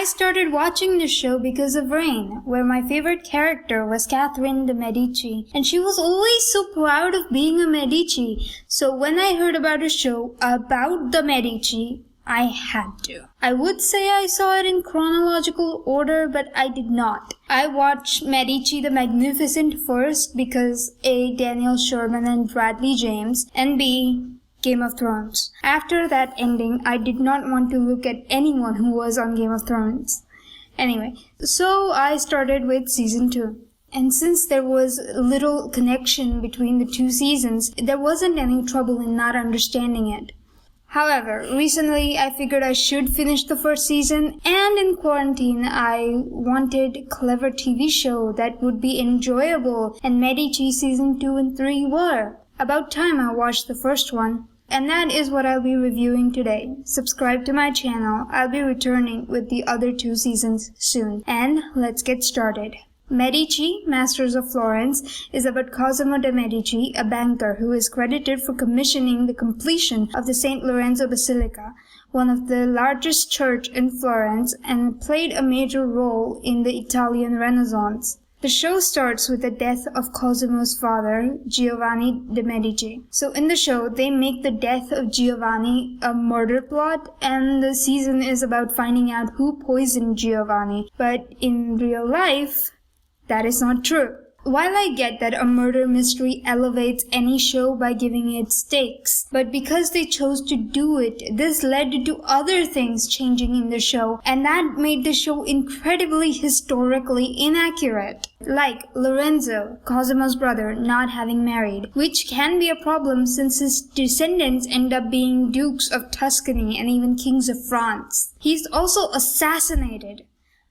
I started watching the show because of Reign, where my favorite character was Catherine de' Medici, and she was always so proud of being a Medici. So when I heard about a show about the Medici, I had to. I would say I saw it in chronological order, but I did not. I watched Medici the Magnificent first because A. Daniel Sherman and Bradley James, and B. Game of Thrones. After that ending, I did not want to look at anyone who was on Game of Thrones. Anyway, so I started with season 2. And since there was little connection between the two seasons, there wasn't any trouble in not understanding it. However, recently I figured I should finish the first season, and in quarantine I wanted a clever TV show that would be enjoyable, and Medici season 2 and 3 were. About time I watched the first one. And that is what I'll be reviewing today. Subscribe to my channel. I'll be returning with the other 2 seasons soon. And let's get started. Medici, Masters of Florence, is about Cosimo de' Medici, a banker who is credited for commissioning the completion of the St. Lorenzo Basilica, one of the largest church in Florence, and played a major role in the Italian Renaissance. The show starts with the death of Cosimo's father, Giovanni de' Medici. So in the show, they make the death of Giovanni a murder plot, and the season is about finding out who poisoned Giovanni. But in real life, that is not true. While I get that a murder mystery elevates any show by giving it stakes, but because they chose to do it, this led to other things changing in the show, and that made the show incredibly historically inaccurate. Like Lorenzo, Cosimo's brother, not having married, which can be a problem since his descendants end up being dukes of Tuscany and even kings of France. He's also assassinated.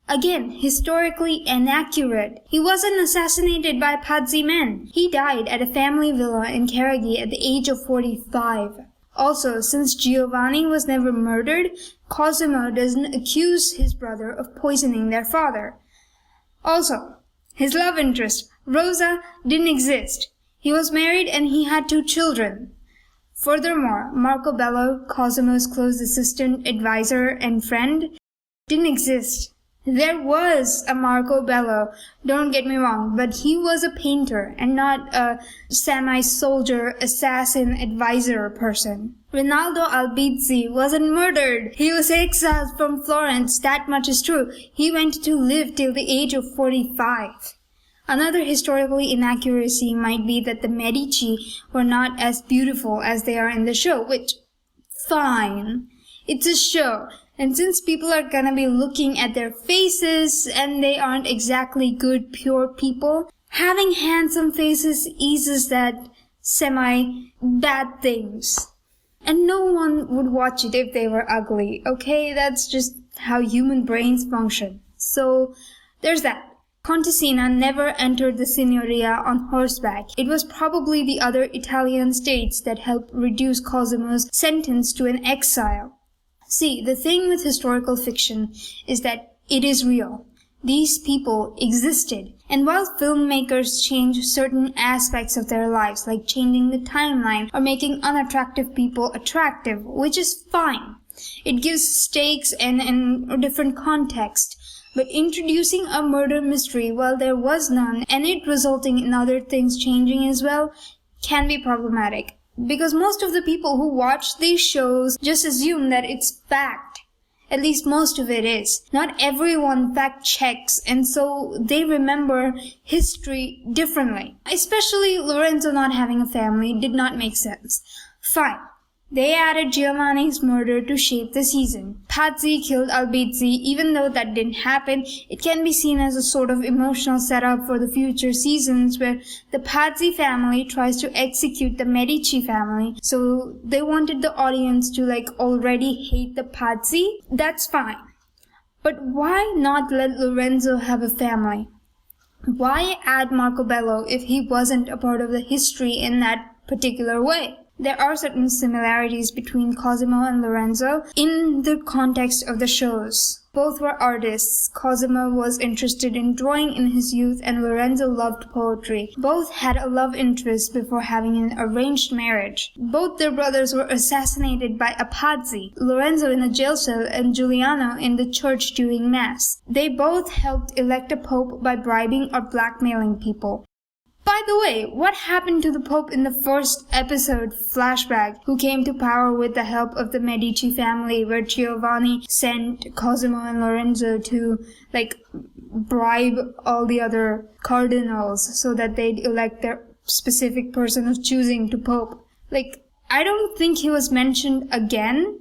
Again, historically inaccurate. He wasn't assassinated by Pazzi men. He died at a family villa in Carraghi at the age of 45. Also, since Giovanni was never murdered, Cosimo doesn't accuse his brother of poisoning their father. Also, his love interest, Rosa, didn't exist. He was married and he had 2 children. Furthermore, Marco Bello, Cosimo's close assistant, advisor, and friend, didn't exist. There was a Marco Bello, don't get me wrong, but he was a painter and not a semi-soldier, assassin, advisor person. Rinaldo Albizzi wasn't murdered. He was exiled from Florence, that much is true. He went to live till the age of 45. Another historical inaccuracy might be that the Medici were not as beautiful as they are in the show, which, fine. It's a show. And since people are gonna be looking at their faces and they aren't exactly good, pure people, having handsome faces eases that semi-bad things. And no one would watch it if they were ugly, okay? That's just how human brains function. So, there's that. Contessina never entered the Signoria on horseback. It was probably the other Italian states that helped reduce Cosimo's sentence to an exile. See, the thing with historical fiction is that it is real. These people existed. And while filmmakers change certain aspects of their lives, like changing the timeline or making unattractive people attractive, which is fine. It gives stakes and a different context. But introducing a murder mystery while there was none, and it resulting in other things changing as well, can be problematic. Because most of the people who watch these shows just assume that it's fact. At least most of it is. Not everyone fact checks, and so they remember history differently. Especially Lorenzo not having a family did not make sense. Fine. They added Giovanni's murder to shape the season. Pazzi killed Albizzi. Even though that didn't happen, it can be seen as a sort of emotional setup for the future seasons where the Pazzi family tries to execute the Medici family. So they wanted the audience to already hate the Pazzi. That's fine. But why not let Lorenzo have a family? Why add Marco Bello if he wasn't a part of the history in that particular way? There are certain similarities between Cosimo and Lorenzo in the context of the shows. Both were artists. Cosimo was interested in drawing in his youth and Lorenzo loved poetry. Both had a love interest before having an arranged marriage. Both their brothers were assassinated by a Pazzi, Lorenzo in a jail cell and Giuliano in the church during mass. They both helped elect a pope by bribing or blackmailing people. By the way, what happened to the Pope in the first episode flashback, who came to power with the help of the Medici family, where Giovanni sent Cosimo and Lorenzo to, bribe all the other cardinals so that they'd elect their specific person of choosing to Pope? I don't think he was mentioned again.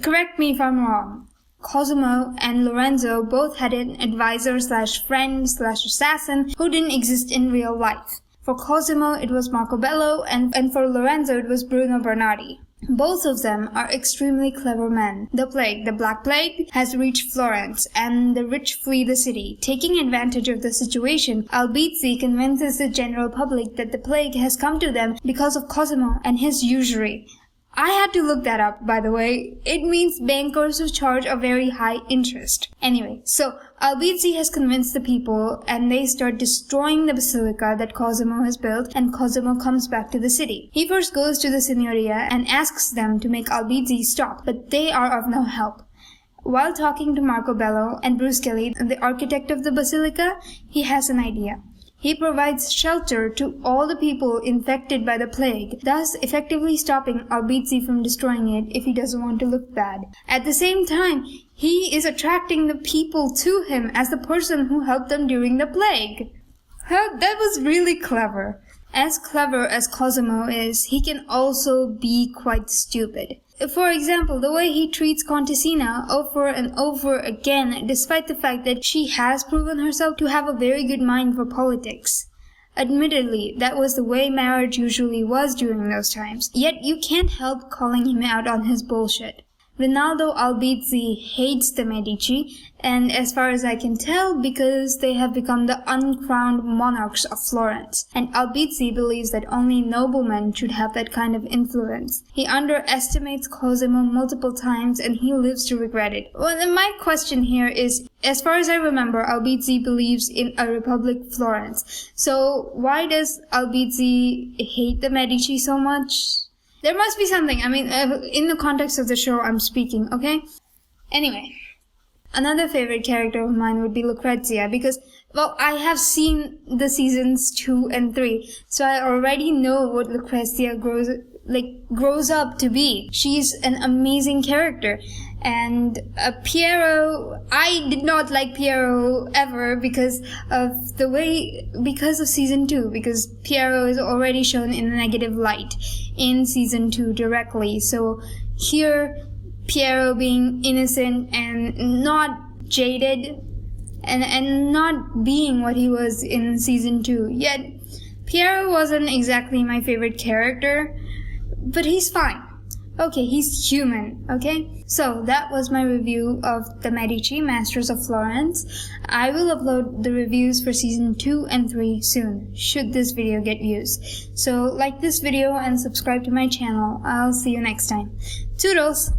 Correct me if I'm wrong. Cosimo and Lorenzo both had an advisor/friend/assassin who didn't exist in real life. For Cosimo, it was Marco Bello, and for Lorenzo, it was Bruno Bernardi. Both of them are extremely clever men. The Black Plague, has reached Florence, and the rich flee the city. Taking advantage of the situation, Albizzi convinces the general public that the plague has come to them because of Cosimo and his usury. I had to look that up, by the way. It means bankers who charge a very high interest. Anyway, so Albizzi has convinced the people and they start destroying the basilica that Cosimo has built, and Cosimo comes back to the city. He first goes to the Signoria and asks them to make Albizzi stop, but they are of no help. While talking to Marco Bello and Bruscelli, the architect of the basilica, he has an idea. He provides shelter to all the people infected by the plague, thus effectively stopping Albizzi from destroying it if he doesn't want to look bad. At the same time, he is attracting the people to him as the person who helped them during the plague. That was really clever. As clever as Cosimo is, he can also be quite stupid. For example, the way he treats Contessina over and over again, despite the fact that she has proven herself to have a very good mind for politics. Admittedly, that was the way marriage usually was during those times, yet you can't help calling him out on his bullshit. Rinaldo Albizzi hates the Medici, and as far as I can tell, because they have become the uncrowned monarchs of Florence, and Albizzi believes that only noblemen should have that kind of influence. He underestimates Cosimo multiple times, and he lives to regret it. Well, my question here is, as far as I remember, Albizzi believes in a Republic Florence. So why does Albizzi hate the Medici so much? There must be something. I mean, in the context of the show, I'm speaking, okay? Anyway, another favorite character of mine would be Lucrezia because, well, I have seen the seasons 2 and 3, so I already know what Lucrezia grows up to be. She's an amazing character. And Piero, I did not like Piero ever because of season 2, because Piero is already shown in a negative light in season 2 directly. So here, Piero being innocent and not jaded and not being what he was in season 2. Yet, Piero wasn't exactly my favorite character, but he's fine. Okay, he's human, okay? So, that was my review of The Medici, Masters of Florence. I will upload the reviews for season 2 and 3 soon, should this video get views. So, like this video and subscribe to my channel. I'll see you next time. Toodles!